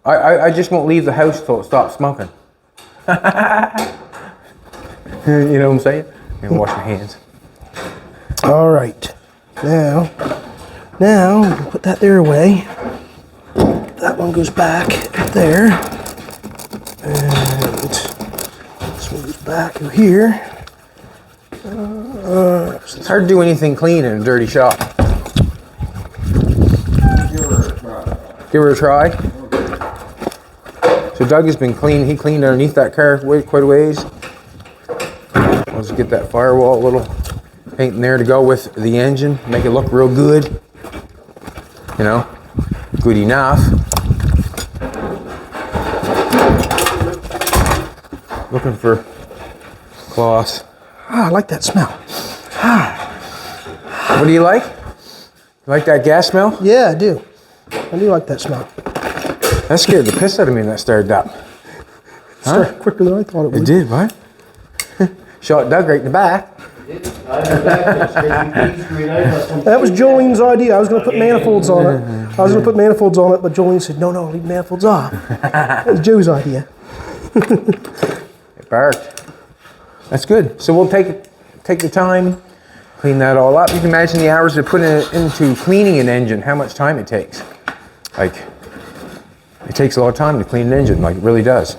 Speaker 1: I just won't leave the house till it stops smoking. You know what I'm saying? I'm gonna wash my hands.
Speaker 2: all right. Now we can put that there away. That one goes back there, and this one goes back over here.
Speaker 1: It's hard to do anything clean in a dirty shop. Give her a try. So Doug has been clean. He cleaned underneath that car quite a ways. Let's get that firewall, a little paint in there to go with the engine. Make it look real good. You know, good enough. Looking for cloths.
Speaker 2: I like that smell.
Speaker 1: What do you like? You like that gas smell?
Speaker 2: Yeah, I do. I do like that smell.
Speaker 1: That scared the piss out of me when that started up.
Speaker 2: Started quicker than I thought it would.
Speaker 1: It did, what? Shot Doug right in the back.
Speaker 2: That was Jolene's idea. I was going to put manifolds on it. But Jolene said, no, leave manifolds off. That was Joe's idea.
Speaker 1: It barked. That's good. So we'll take the time, clean that all up. You can imagine the hours of putting it into cleaning an engine, how much time it takes. Like, it takes a lot of time to clean an engine, like it really does.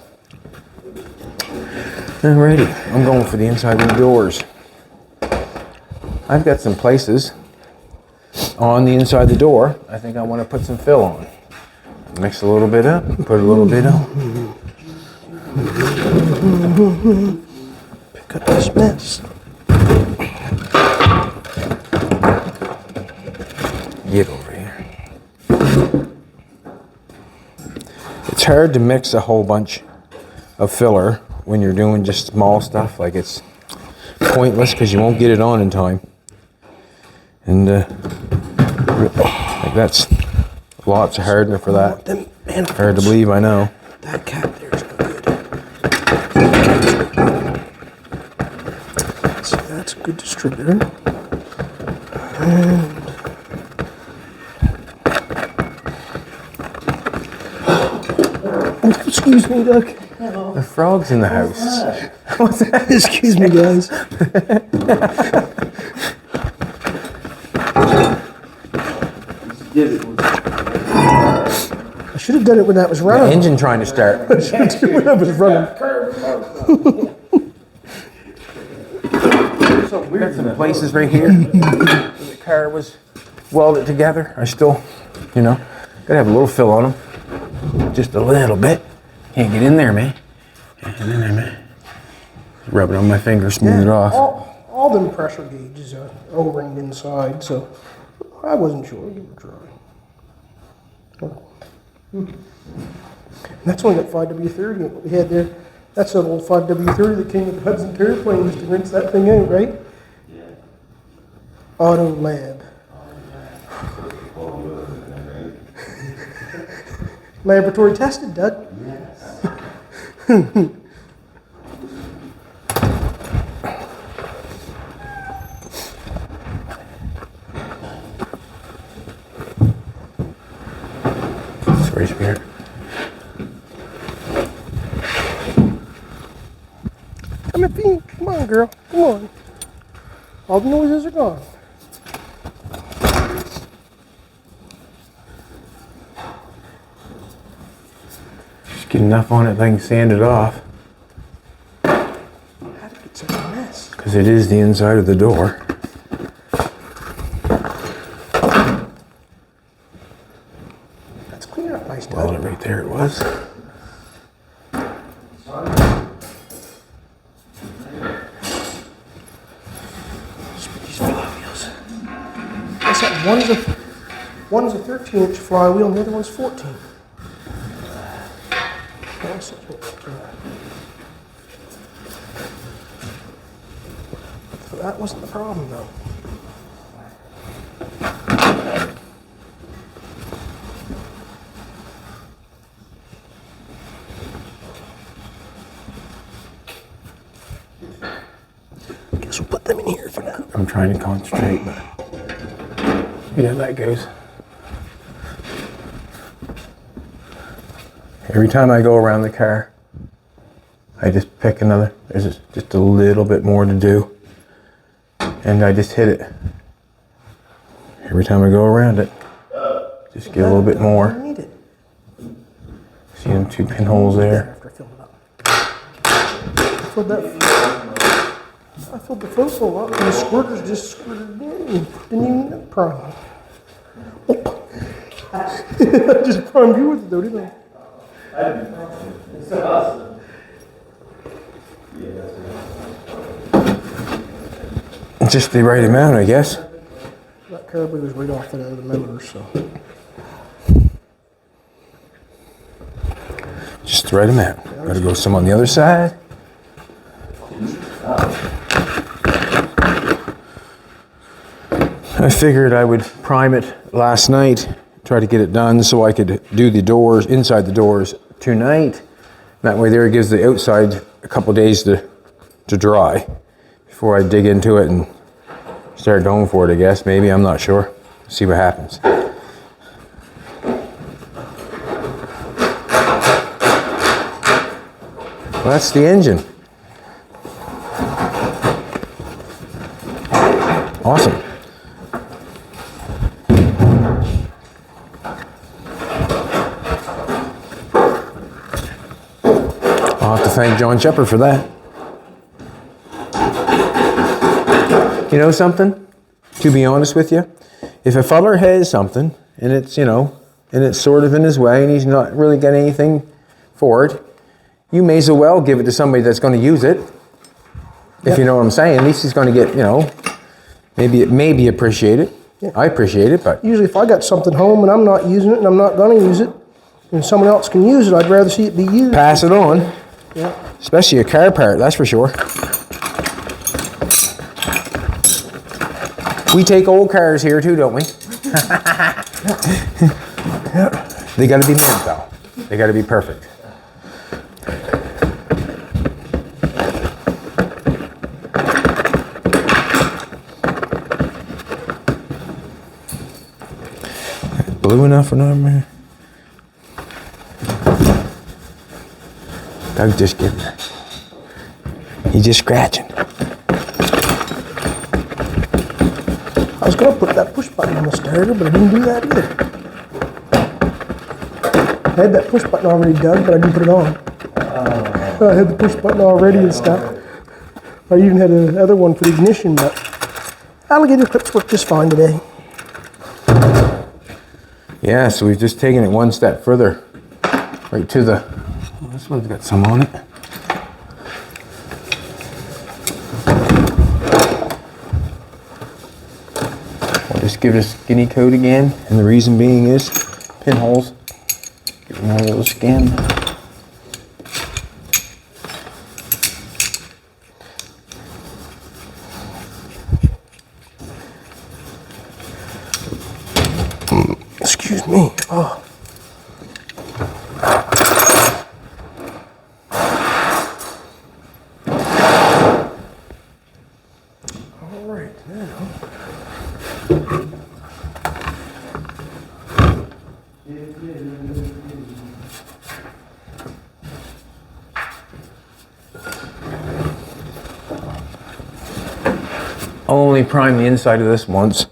Speaker 1: Alrighty, I'm going for the inside of the doors. I've got some places on the inside of the door I think I want to put some fill on. Mix a little bit up, put a little bit on.
Speaker 2: Pick up this mess.
Speaker 1: Get over here. It's hard to mix a whole bunch of filler when you're doing just small stuff. Like, it's pointless because you won't get it on in time. And like, that's lots of hardener for that. Hard to believe, I know.
Speaker 2: That cap there's no good. So that's a good distributor. And excuse me, Doug.
Speaker 1: The frog's in the house. What's that?
Speaker 2: Excuse me, guys. I should have done it when that was
Speaker 1: The
Speaker 2: running.
Speaker 1: engine trying to start.
Speaker 2: I should have done it when that was running.
Speaker 1: Got some places right here where the car was welded together. I still, gotta have a little fill on them. Just a little bit. Can't get in there, man. Can't get in there, man. Rub it on my finger, smooth it off.
Speaker 2: All them pressure gauges are O-ringed inside, so I wasn't sure. Give it a try. And that's only got 5W30 what we had there. That's that old 5W30 that came with the Hudson airplane just to rinse that thing out, right? Yeah. Auto Lab. Laboratory tested, Doug.
Speaker 4: Yes.
Speaker 1: Sorry, Spirit.
Speaker 2: Come on, Pete. Come on, girl. Come on. All the noises are gone.
Speaker 1: Just get enough on it that I can sand it off.
Speaker 2: How did it get such a mess?
Speaker 1: Because it is the inside of the door.
Speaker 3: Clean it up nice,
Speaker 1: Well,
Speaker 3: Doug.
Speaker 1: right there it was.
Speaker 3: These flywheels. What's that? One's a 13-inch flywheel and the other one's 14. So that wasn't the problem though. Guess we'll put them in here for now.
Speaker 1: I'm trying to concentrate, but yeah, that goes. Every time I go around the car, I just pick another. There's just a little bit more to do, and I just hit it. Every time I go around it, just get a little bit more.
Speaker 3: Need it.
Speaker 1: See them 2 pinholes there.
Speaker 3: After I filled it up. I filled the full full up, and the squirters just squirted in. Didn't even prime. I just primed you with it though, didn't I?
Speaker 4: It's awesome.
Speaker 1: Just the right amount, I guess.
Speaker 3: That carburetor was right off the end of the motor, so.
Speaker 1: Just the right amount. Gotta go some on the other side. I figured I would prime it last night, try to get it done so I could do the doors, inside the doors, tonight. That way there it gives the outside a couple days to dry before I dig into it and start going for it, I guess. Maybe, I'm not sure. See what happens. Well, that's the engine. Awesome. I'll have to thank John Shepard for that. You know something? To be honest with you, if a feller has something and it's, and it's sort of in his way and he's not really getting anything for it, you may as well give it to somebody that's going to use it. If you know what I'm saying, at least he's going to get, maybe appreciate it. Yeah. I appreciate it, but
Speaker 3: Usually if I got something home and I'm not using it and I'm not going to use it, and someone else can use it, I'd rather see it be used.
Speaker 1: pass it on.
Speaker 3: Yeah.
Speaker 1: Especially a car part, that's for sure. We take old cars here too, don't we? They gotta be mint though. They gotta be perfect. Blue enough or not, man? Doug's just getting it. He's just scratching.
Speaker 3: I was going to put that push button on the starter, but I didn't do that either. I had that push button already dug, but I didn't put it on. I had the push button already and stuff. I even had another one for the ignition, but alligator clips work just fine today.
Speaker 1: Yeah, so we've just taken it one step further. Right to the... Oh, this one's got some on it. I'll just give it a skinny coat again, and the reason being is pinholes. Get more of those skin.
Speaker 3: Excuse me. Oh. All right, now.
Speaker 1: I'll only prime the inside of this once.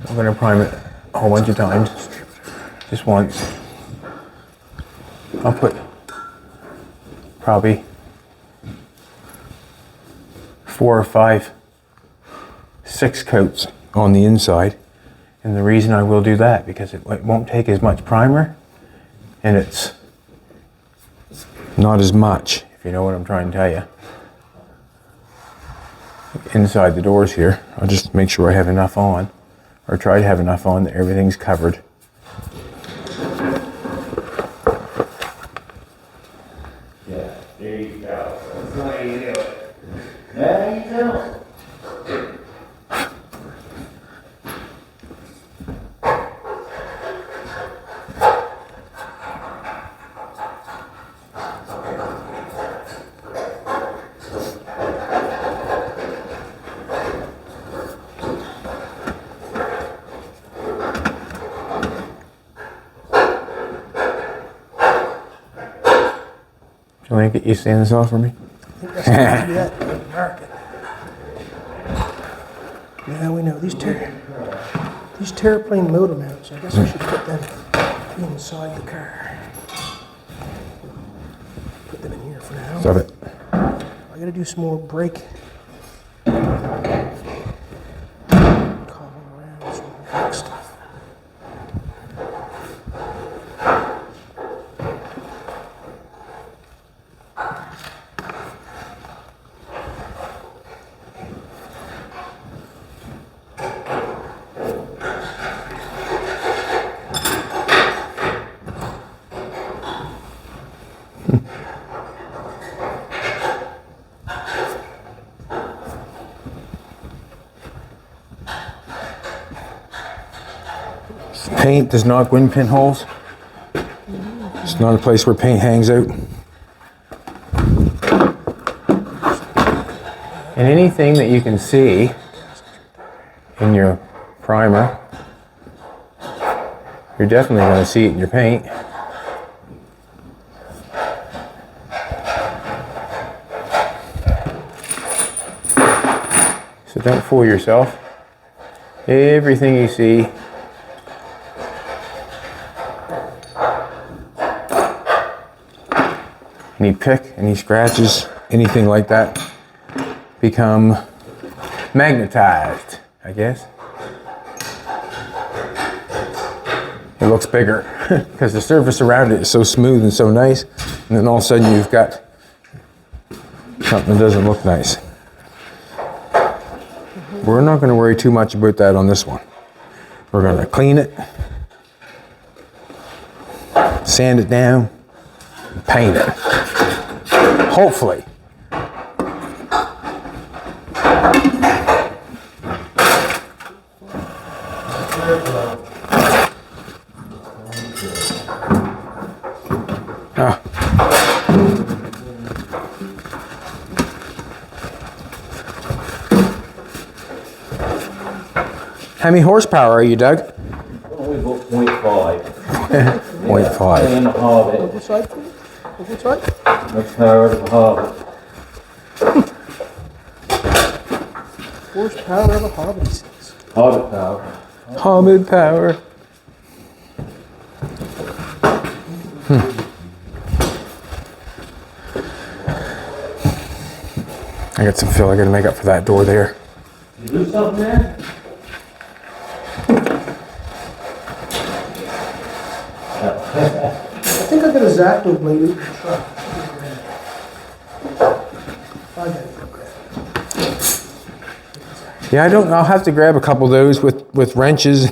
Speaker 1: I'm going to prime it a whole bunch of times. Just once. I'll put probably 4 or 5, 6 coats on the inside. And the reason I will do that, because it won't take as much primer and it's not as much, if you know what I'm trying to tell you. Inside the doors here, I'll just make sure I have enough on, or try to have enough on that everything's covered.
Speaker 4: Yeah, there you go. That's the way you do it. There you go.
Speaker 1: Do you want to get you stand this off for me?
Speaker 2: I think that's how you do that. Mark it. Yeah, we know these terraplane motor mounts. I guess I should put them inside the car. Put them in here for now.
Speaker 1: Stop it.
Speaker 2: I gotta do some more brake. Calling around some brake stuff.
Speaker 1: Paint does not go in pinholes. It's not a place where paint hangs out. And anything that you can see in your primer, you're definitely going to see it in your paint. So don't fool yourself. Everything you see any pick, any scratches, anything like that become magnetized, I guess. It looks bigger because the surface around it is so smooth and so nice, and then all of a sudden you've got something that doesn't look nice. We're not going to worry too much about that on this one. We're going to clean it, sand it down, and paint it. Hopefully. How many horsepower are you, Doug?
Speaker 4: Only about 0.5.
Speaker 1: 0.5.
Speaker 4: And a Hobbit.
Speaker 2: Over side, please. Over side.
Speaker 4: That's power of a Hobbit.
Speaker 2: Horsepower of a Hobbit, he says.
Speaker 4: Hobbit power.
Speaker 1: Hobbit power. I got some fill I gotta make up for that door there.
Speaker 4: You do something there?
Speaker 2: I think I got a Zacto blade in the truck. I got it.
Speaker 1: Yeah, I'll have to grab a couple of those with wrenches.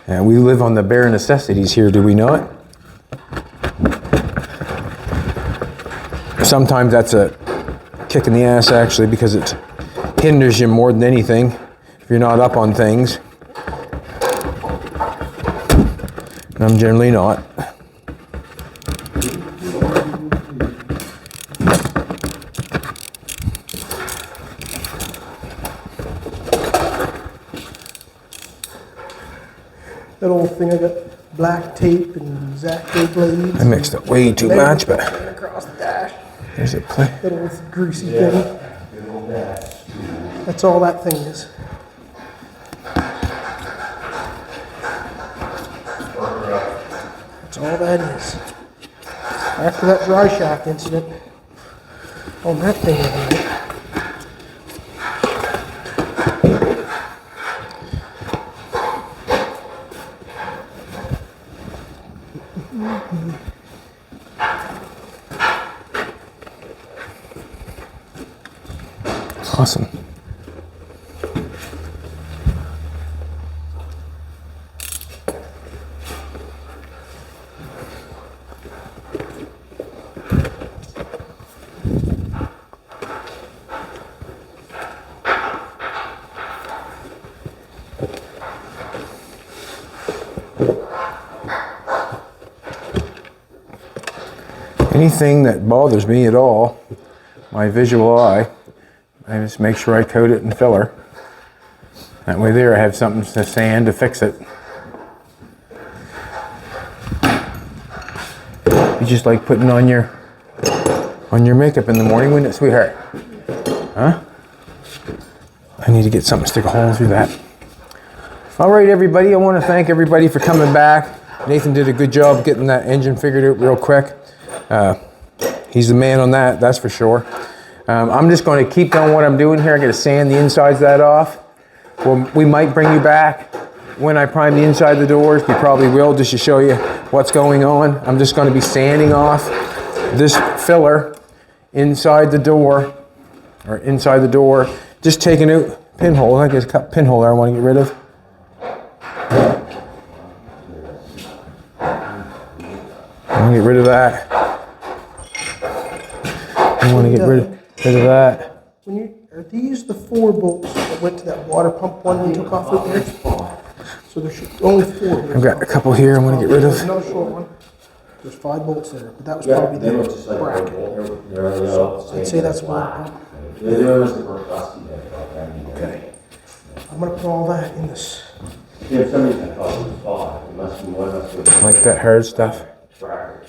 Speaker 1: And we live on the bare necessities here, do we not? Sometimes that's a kick in the ass actually, because it hinders you more than anything if you're not up on things. And I'm generally not.
Speaker 2: That old thing, I got black tape and Zacto blades.
Speaker 1: I mixed up way too much, but
Speaker 2: Across the dash.
Speaker 1: there's a play.
Speaker 2: That old greasy thing. That's all that thing is. That's all that is. After that dry shaft incident, on that thing overnight,
Speaker 1: Awesome. Anything that bothers me at all, my visual eye, I just make sure I coat it in filler. That way there I have something to sand to fix it. You just like putting on your makeup in the morning, wouldn't it, sweetheart? Huh? I need to get something to stick a hole through that. All right, everybody, I want to thank everybody for coming back. Nathan did a good job getting that engine figured out real quick. He's the man on that, that's for sure. I'm just going to keep doing what I'm doing here. I got to sand the insides of that off. Well, we might bring you back when I prime the inside of the doors. We probably will, just to show you what's going on. I'm just going to be sanding off this filler inside the door, just taking out pinhole. I guess a pinhole there I want to get rid of. I want to get rid of that. I want to get rid of that.
Speaker 3: Are these the 4 bolts that went to that water pump one we took off right there? So there should only 4.
Speaker 1: I've got a couple here I want to get rid of.
Speaker 3: There's another short one. There's 5 bolts there, but that was probably the bracket. So I'd say that's water pump. Okay. I'm gonna put all that in this.
Speaker 1: Like that hard stuff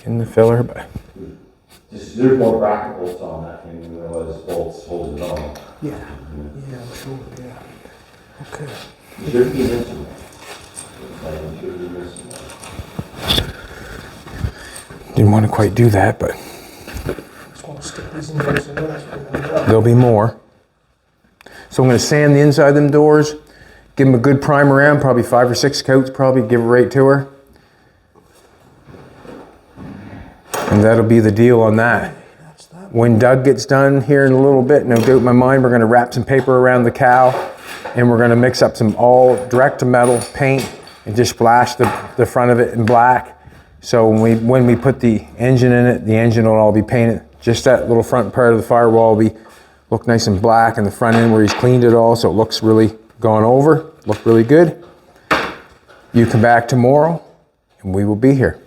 Speaker 1: in the filler, but
Speaker 4: there's more bracket bolts on that thing than there was bolts holding it on.
Speaker 3: Yeah, I'm sure, yeah. Okay.
Speaker 1: didn't want to quite do that, but
Speaker 3: Just want to stick these in there so
Speaker 1: there'll be more. So I'm going to sand the inside of them doors, give them a good primer around, probably 5 or 6 coats, probably give it right to her. And that'll be the deal on that. When Doug gets done here in a little bit, no doubt in my mind, we're going to wrap some paper around the cow and we're going to mix up some all direct to metal paint and just splash the front of it in black. So when we put the engine in it, the engine will all be painted. Just that little front part of the firewall will look nice and black, and the front end where he's cleaned it all, so it looks really gone over, look really good. You come back tomorrow and we will be here.